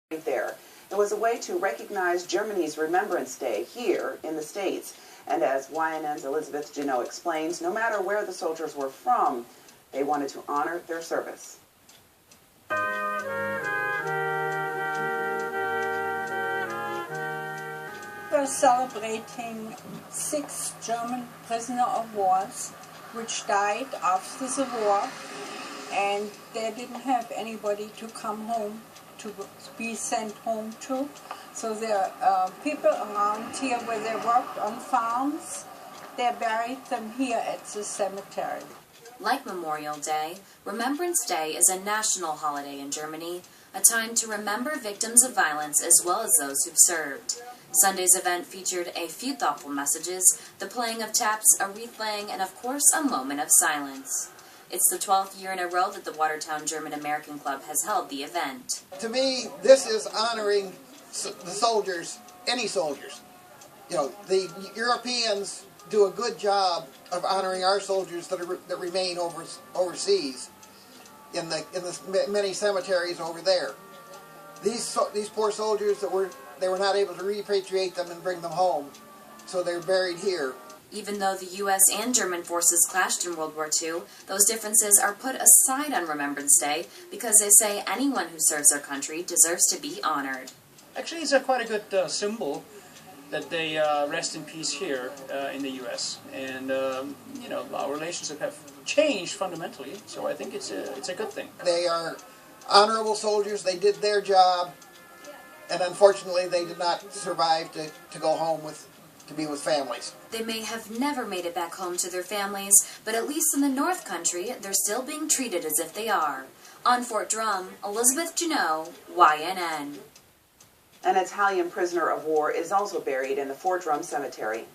there. It was a way to recognize Germany's Remembrance Day here in the States. And as YNN's Elizabeth Janot explains, no matter where the soldiers were from, they wanted to honor their service. We're celebrating 6 German prisoner of wars which died after the war, and they didn't have anybody to come home to be sent home to. So there are people around here where they worked on farms. They buried them here at the cemetery. Like Memorial Day, Remembrance Day is a national holiday in Germany, a time to remember victims of violence as well as those who've served. Sunday's event featured a few thoughtful messages, the playing of taps, a wreath laying, and of course a moment of silence. It's the 12th year in a row that the Watertown German American Club has held the event. To me, this is honoring the soldiers, any soldiers. You know, the Europeans do a good job of honoring our soldiers that remain overseas in the many cemeteries over there. These poor soldiers they were not able to repatriate them and bring them home, so they're buried here. Even though the U.S. and German forces clashed in World War II, those differences are put aside on Remembrance Day because they say anyone who serves their country deserves to be honored. Actually, it's quite a good symbol that they rest in peace here in the U.S. And you know, our relationship have changed fundamentally, so I think it's a good thing. They are honorable soldiers. They did their job, and unfortunately, they did not survive to go home to be with families. They may have never made it back home to their families, but at least in the North Country, they're still being treated as if they are. On Fort Drum, Elizabeth Janot, YNN. An Italian prisoner of war is also buried in the Fort Drum Cemetery.